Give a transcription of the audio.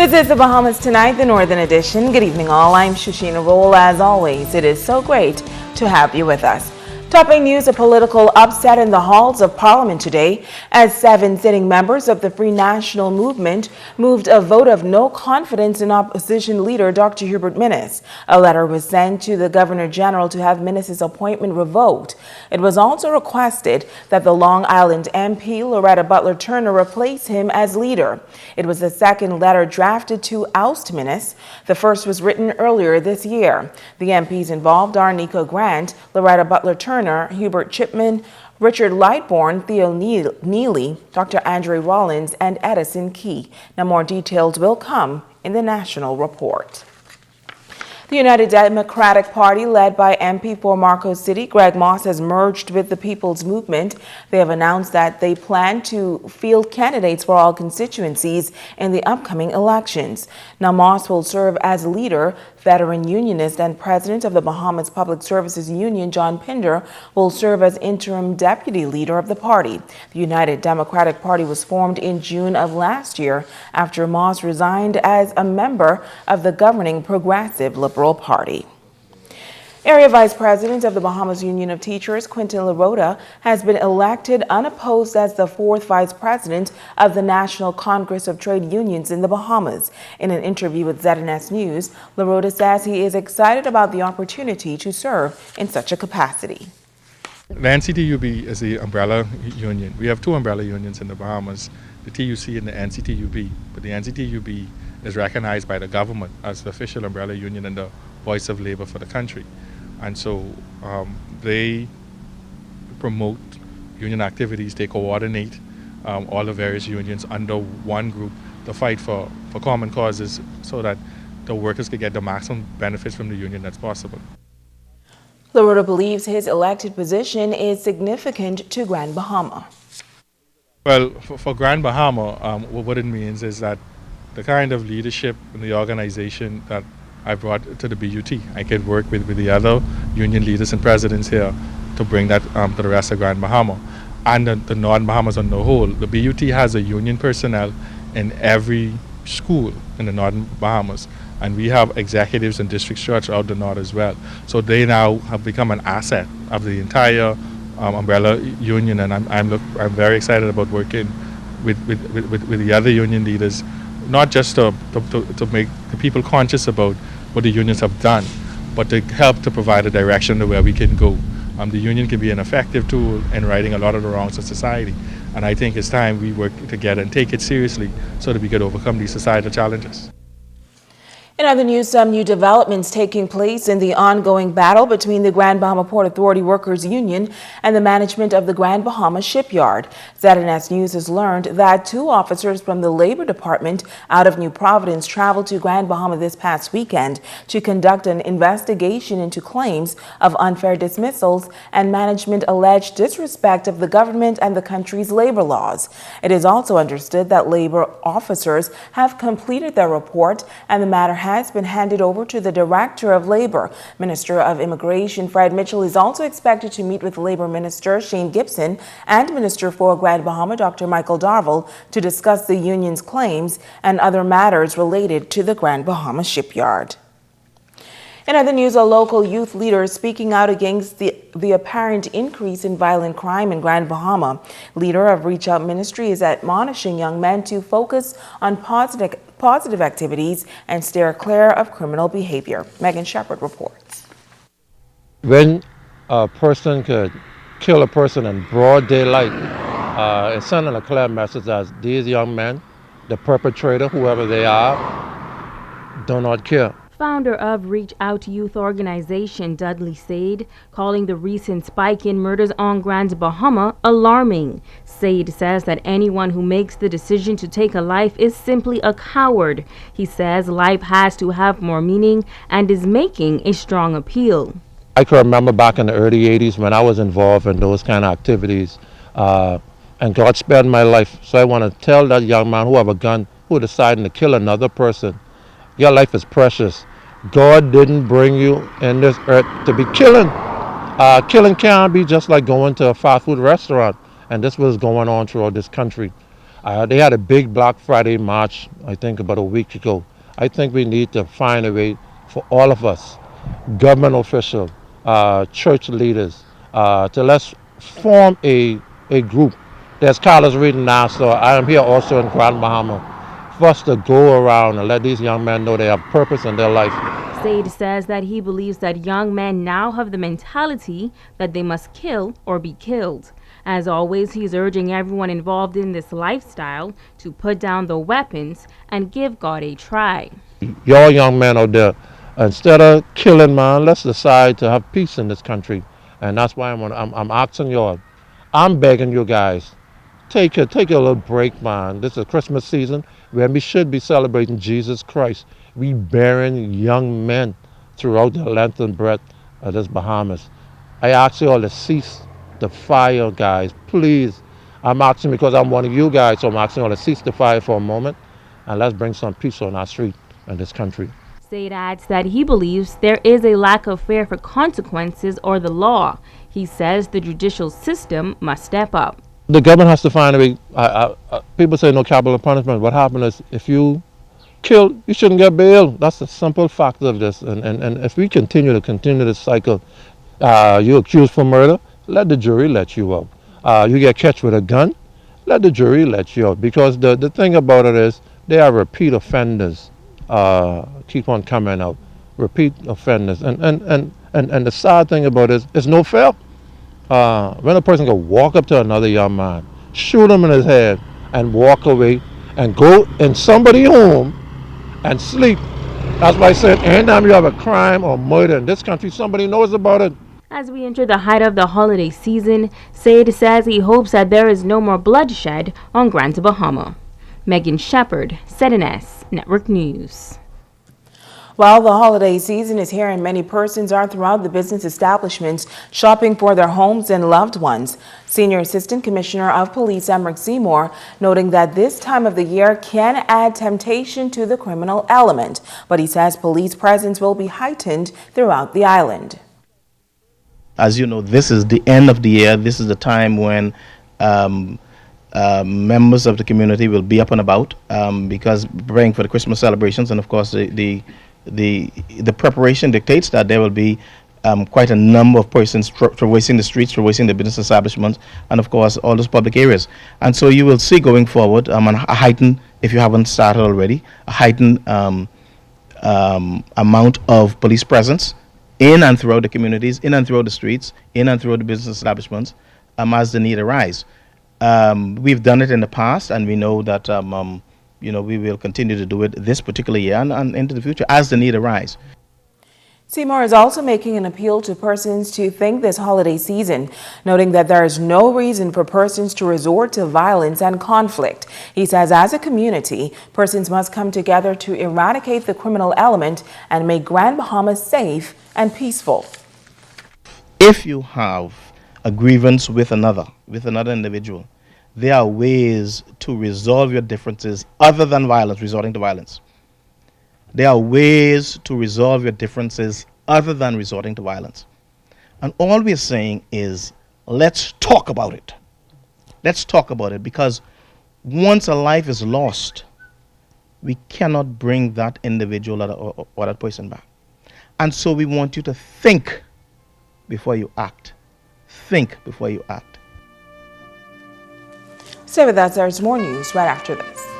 This is the Bahamas Tonight, the Northern Edition. Good evening, all. I'm Shushina Roll. As always, it is so great to have you with us. Topping news, a political upset in the halls of Parliament today as 7 sitting members of the Free National Movement moved a vote of no confidence in opposition leader Dr. Hubert Minnis. A letter was sent to the Governor General to have Minnis's appointment revoked. It was also requested that the Long Island MP Loretta Butler Turner replace him as leader. It was the second letter drafted to oust Minnis. The first was written earlier this year. The MPs involved are Nico Grant, Loretta Butler Turner, Hubert Chipman, Richard Lightbourne, Theo Neely, Dr. Andre Rollins, and Edison Key. Now, more details will come in the national report. The United Democratic Party, led by MP for Marcos City, Greg Moss, has merged with the People's Movement. They have announced that they plan to field candidates for all constituencies in the upcoming elections. Now, Moss will serve as leader. Veteran unionist and president of the Bahamas Public Services Union, John Pinder, will serve as interim deputy leader of the party. The United Democratic Party was formed in June of last year after Moss resigned as a member of the governing Progressive Liberal Party. Area Vice President of the Bahamas Union of Teachers, Quintin LaRota, has been elected unopposed as the 4th Vice President of the National Congress of Trade Unions in the Bahamas. In an interview with ZNS News, LaRota says he is excited about the opportunity to serve in such a capacity. The NCTUB is the umbrella union. We have 2 umbrella unions in the Bahamas, the TUC and the NCTUB. But the NCTUB is recognized by the government as the official umbrella union and the voice of labor for the country. And so they promote union activities. They coordinate all the various unions under one group to fight for common causes so that the workers can get the maximum benefits from the union that's possible. LaRota believes his elected position is significant to Grand Bahama. Well, for Grand Bahama, what it means is that the kind of leadership in the organization that I brought to the BUT. I could work with the other union leaders and presidents here to bring that to the rest of Grand Bahama. And the Northern Bahamas on the whole. The BUT has a union personnel in every school in the Northern Bahamas. And we have executives and district stewards throughout the North as well. So they now have become an asset of the entire umbrella union. And I'm very excited about working with the other union leaders, not just to make the people conscious about what the unions have done, but to help to provide a direction to where we can go. The union can be an effective tool in righting a lot of the wrongs of society. And I think it's time we work together and take it seriously so that we can overcome these societal challenges. In other news, some new developments taking place in the ongoing battle between the Grand Bahama Port Authority Workers Union and the management of the Grand Bahama Shipyard. ZNS News has learned that 2 officers from the Labor Department out of New Providence traveled to Grand Bahama this past weekend to conduct an investigation into claims of unfair dismissals and management alleged disrespect of the government and the country's labor laws. It is also understood that labor officers have completed their report and the matter has been handed over to the Director of Labor. Minister of Immigration Fred Mitchell is also expected to meet with Labor Minister Shane Gibson and Minister for Grand Bahama Dr. Michael Darville to discuss the union's claims and other matters related to the Grand Bahama Shipyard. In other news, a local youth leader is speaking out against the apparent increase in violent crime in Grand Bahama. Leader of Reach Out Ministry is admonishing young men to focus on positive activities and steer clear of criminal behavior. Megan Shepard reports. When a person could kill a person in broad daylight, it's sending a clear message that these young men, the perpetrator, whoever they are, do not care. Founder of Reach Out Youth Organization, Dudley Said, calling the recent spike in murders on Grand Bahama alarming. Said says that anyone who makes the decision to take a life is simply a coward. He says life has to have more meaning and is making a strong appeal. I can remember back in the early 80s when I was involved in those kind of activities, and God spared my life. So I want to tell that young man who have a gun, who deciding to kill another person, your life is precious. God didn't bring you in this earth to be killing. Killing can be just like going to a fast food restaurant, and this was going on throughout this country. They had a big Black Friday march, I think, about a week ago. I think we need to find a way for all of us, government officials, church leaders, to let's form a group. There's Carlos reading now, so I am here also in Grand Bahama for us to go around and let these young men know they have purpose in their life. Said says that he believes that young men now have the mentality that they must kill or be killed. As always, he's urging everyone involved in this lifestyle to put down the weapons and give God a try. Y'all young men out there, instead of killing, man, let's decide to have peace in this country. And that's why I'm asking y'all, I'm begging you guys, take a little break, man. This is Christmas season where we should be celebrating Jesus Christ. We bearing young men throughout the length and breadth of this Bahamas. I ask you all to cease the fire, guys. Please. I'm asking because I'm one of you guys, so I'm asking you all to cease the fire for a moment and let's bring some peace on our street in this country. Said adds that he believes there is a lack of fear for consequences or the law. He says the judicial system must step up. The government has to find a way. People say no capital punishment. What happens is if you kill, you shouldn't get bail. That's the simple fact of this. And if we continue this cycle, you accused for murder, let the jury let you out. You get catch with a gun, let the jury let you out. Because the thing about it is they are repeat offenders. Keep on coming out, repeat offenders. And the sad thing about it is it's no fair. When a person can walk up to another young man, shoot him in his head, and walk away, and go in somebody's home and sleep. That's why I said, anytime you have a crime or murder in this country, somebody knows about it. As we enter the height of the holiday season, Said says he hopes that there is no more bloodshed on Grand Bahama. Megan Shepard, ZNS Network News. Well, the holiday season is here and many persons are throughout the business establishments shopping for their homes and loved ones. Senior Assistant Commissioner of Police Emric Seymour noting that this time of the year can add temptation to the criminal element, but he says police presence will be heightened throughout the island. As you know, this is the end of the year. This is the time when members of the community will be up and about because preparing for the Christmas celebrations, and of course the preparation dictates that there will be quite a number of persons traversing the streets, traversing the business establishments, and of course all those public areas. And so you will see going forward a heightened, if you haven't started already, a heightened amount of police presence in and throughout the communities, in and throughout the streets, in and throughout the business establishments, as the need arises. We've done it in the past, and we know that we will continue to do it this particular year and into the future as the need arises. Seymour is also making an appeal to persons to think this holiday season, noting that there is no reason for persons to resort to violence and conflict. He says as a community, persons must come together to eradicate the criminal element and make Grand Bahama safe and peaceful. If you have a grievance with another individual, there are ways to resolve your differences other than violence, resorting to violence. There are ways to resolve your differences other than resorting to violence. And all we're saying is, let's talk about it. Let's talk about it, because once a life is lost, we cannot bring that individual or that person back. And so we want you to think before you act. Think before you act. Stay with us, there's more news right after this.